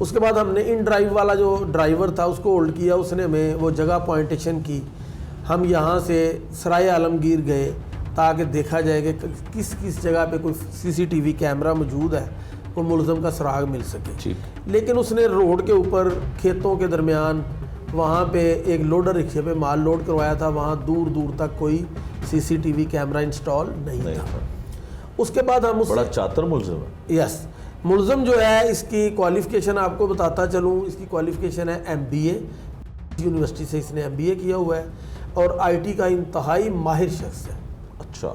اس کے بعد ہم نے ان ڈرائیو والا جو ڈرائیور تھا اس کو ہولڈ کیا, اس نے ہمیں وہ جگہ پوائنٹیشن کی. ہم یہاں سے سرائے عالمگیر گئے تاکہ دیکھا جائے کہ کس کس جگہ پہ کوئی C C T V camera موجود ہے, کوئی ملزم کا سراغ مل سکے. لیکن اس نے روڈ کے اوپر کھیتوں کے درمیان وہاں پہ ایک لوڈر رکشے پہ مال لوڈ کروایا تھا, وہاں دور دور تک کوئی C C T V camera install نہیں تھا. اس کے بعد ہم بڑا چاتر ملزم ہے. یس, ملزم جو ہے اس کی کوالیفیکیشن آپ کو بتاتا چلوں, اس کی کوالیفیکیشن ہے MBA, یونیورسٹی سے اس نے MBA کیا ہوا ہے اور IT کا انتہائی ماہر شخص ہے. اچھا.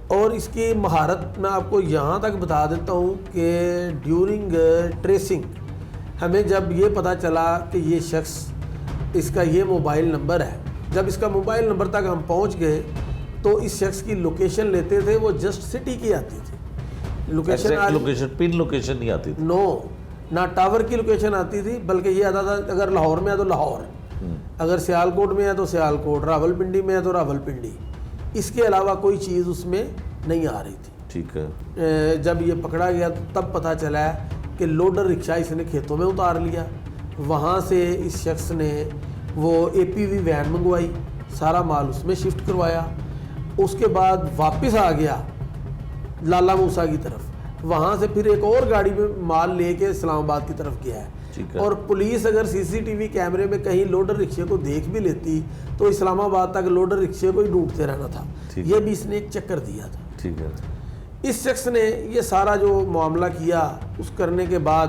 اور اس کی مہارت میں آپ کو یہاں تک بتا دیتا ہوں کہ ڈیورنگ ٹریسنگ ہمیں جب یہ پتہ چلا کہ یہ شخص, اس کا یہ موبائل نمبر ہے, جب اس کا موبائل نمبر تک ہم پہنچ گئے تو اس شخص کی لوکیشن لیتے تھے, وہ جسٹ سٹی کی آتی تھی لوکیشن, پن لوکیشن نہیں آتی تھی. نو, نہ ٹاور کی لوکیشن آتی تھی, بلکہ یہ آتا تھا اگر لاہور میں ہے تو لاہور, اگر سیالکوٹ میں ہے تو سیالکوٹ, راولپنڈی میں ہے تو راولپنڈی, اس کے علاوہ کوئی چیز اس میں نہیں آ رہی تھی. ٹھیک ہے. جب یہ پکڑا گیا تو تب پتہ چلا ہے کہ لوڈر رکشہ اس نے کھیتوں میں اتار لیا. وہاں سے اس شخص نے وہ APV وین منگوائی, سارا مال اس میں شفٹ کروایا. اس کے بعد واپس آ گیا لالا موسیٰ کی طرف, وہاں سے پھر ایک اور گاڑی میں مال لے کے اسلام آباد کی طرف گیا ہے. اور پولیس اگر CCTV کیمرے میں کہیں لوڈر رکشے کو دیکھ بھی لیتی تو اسلام آباد تک لوڈر رکشے کو ہی ڈھونڈتے رہنا تھا. یہ بھی اس نے ایک چکر دیا تھا. ٹھیک ہے. اس شخص نے یہ سارا جو معاملہ کیا, اس کرنے کے بعد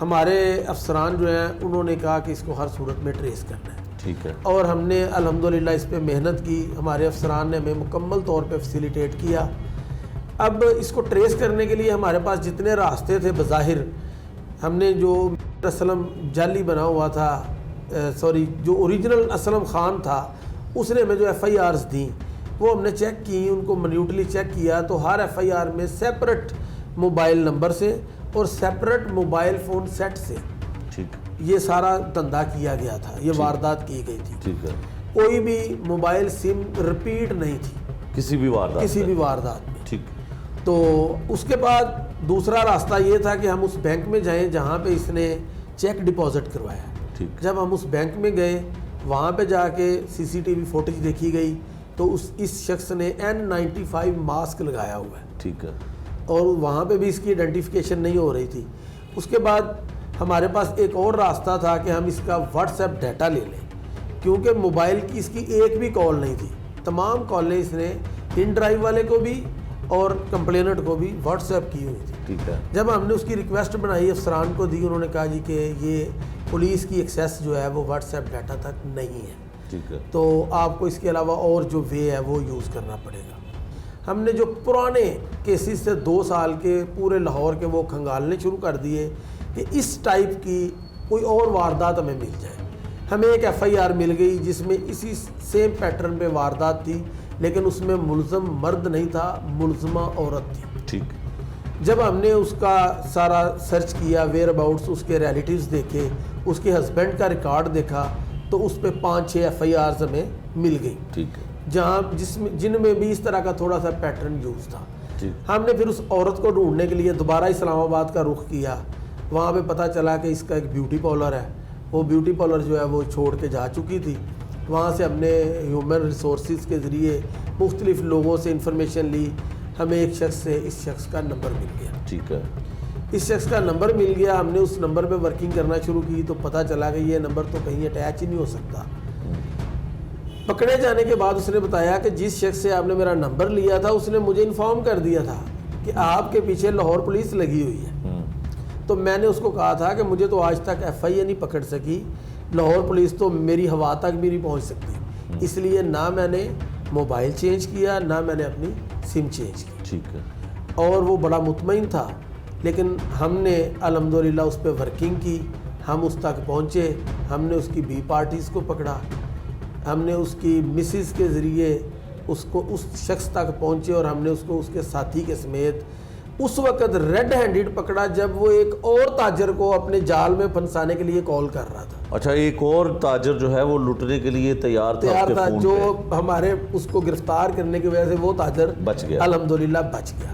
ہمارے افسران جو ہیں انہوں نے کہا کہ اس کو ہر صورت میں ٹریس کرنا ہے. ٹھیک ہے. اور ہم نے الحمدللہ اس پہ محنت کی, ہمارے افسران نے ہمیں مکمل طور پہ فیسیلیٹیٹ کیا. اب اس کو ٹریس کرنے کے لیے ہمارے پاس جتنے راستے تھے بظاہر, ہم نے جو اسلم جعلی بنا ہوا تھا, جو اوریجنل اسلم خان تھا, اس نے ہمیں جو FIRs دیں وہ ہم نے چیک کی, ان کو منیوٹلی چیک کیا تو ہر FIR میں سیپریٹ موبائل نمبر سے اور سیپریٹ موبائل فون سیٹ سے یہ سارا دھندا کیا گیا تھا, یہ واردات کی گئی تھی. ٹھیک ہے. کوئی بھی موبائل سم ریپیٹ نہیں تھی کسی بھی واردات میں. ٹھیک. تو اس کے بعد دوسرا راستہ یہ تھا کہ ہم اس بینک میں جائیں جہاں پہ اس نے چیک ڈپازٹ کروایا. جب ہم اس بینک میں گئے, وہاں پہ جا کے CCTV فوٹیج دیکھی گئی تو اس شخص نے N95 ماسک لگایا ہوا ہے. ٹھیک ہے. اور وہاں پہ بھی اس کی آئیڈینٹیفیکیشن نہیں ہو رہی تھی. اس کے بعد ہمارے پاس ایک اور راستہ تھا کہ ہم اس کا واٹس ایپ ڈیٹا لے لیں, کیونکہ موبائل کی اس کی ایک بھی کال نہیں تھی. تمام کالیں اس نے ان ڈرائیو والے کو بھی اور کمپلیننٹ کو بھی واٹس ایپ کی ہوئی تھی. ٹھیک ہے. جب ہم نے اس کی ریکویسٹ بنائی, افسران کو دی, انہوں نے کہا جی کہ یہ پولیس کی ایکسیس جو ہے وہ واٹس ایپ ڈیٹا تک نہیں ہے. ٹھیک ہے. تو آپ کو اس کے علاوہ اور جو وے ہے وہ یوز کرنا پڑے گا. ہم نے جو پرانے کیسز سے 2 سال کے پورے لاہور کے وہ کھنگالنے شروع کر دیے کہ اس ٹائپ کی کوئی اور واردات ہمیں مل جائے. ہمیں ایک FIR مل گئی جس میں اسی سیم پیٹرن پہ واردات تھی, لیکن اس میں ملزم مرد نہیں تھا, ملزمہ عورت تھی. ٹھیک. جب ہم نے اس کا سارا سرچ کیا, ویئر اباؤٹس, اس کے ریلیٹیوز دیکھے, اس کے ہسبینڈ کا ریکارڈ دیکھا, تو اس پہ 5-6 FIRs ہمیں مل گئی. ٹھیک ہے. جن میں بھی اس طرح کا تھوڑا سا پیٹرن یوز تھا. ہم نے پھر اس عورت کو ڈھونڈنے کے لیے دوبارہ اسلام آباد کا رخ کیا. وہاں پہ پتہ چلا کہ اس کا ایک بیوٹی پارلر ہے, وہ بیوٹی پارلر جو ہے وہ چھوڑ کے جا چکی تھی. وہاں سے ہم نے ہیومن ریسورسز کے ذریعے مختلف لوگوں سے انفارمیشن لی. ہمیں ایک شخص سے اس شخص کا نمبر مل گیا. ٹھیک ہے. اس شخص کا نمبر مل گیا, ہم نے اس نمبر پہ ورکنگ کرنا شروع کی تو پتہ چلا کہ یہ نمبر تو کہیں اٹیچ ہی نہیں ہو سکتا. پکڑے جانے کے بعد اس نے بتایا کہ جس شخص سے آپ نے میرا نمبر لیا تھا اس نے مجھے انفارم کر دیا تھا کہ آپ کے پیچھے لاہور پولیس لگی ہوئی ہے. تو میں نے اس کو کہا تھا کہ مجھے تو آج تک FIA نہیں پکڑ سکی, لاہور پولیس تو میری ہوا تک بھی نہیں پہنچ سکتی, اس لیے نہ میں نے موبائل چینج کیا نہ میں نے اپنی سم چینج کی. ٹھیک ہے. اور وہ بڑا مطمئن تھا, لیکن ہم نے الحمدللہ اس پہ ورکنگ کی. ہم اس تک پہنچے, ہم نے اس کی B پارٹیز کو پکڑا, ہم نے اس کی مسز کے ذریعے اس شخص تک پہنچے اور ہم نے اس کو اس کے ساتھی کے سمیت اس وقت ریڈ ہینڈڈ پکڑا جب وہ ایک اور تاجر کو اپنے جال میں پھنسانے کے لیے کال کر رہا تھا. اچھا, ایک اور تاجر جو ہے وہ لوٹنے کے لیے تیار تھا, جو ہمارے اس کو گرفتار کرنے کی وجہ سے وہ تاجر بچ گیا, الحمدللہ بچ گیا.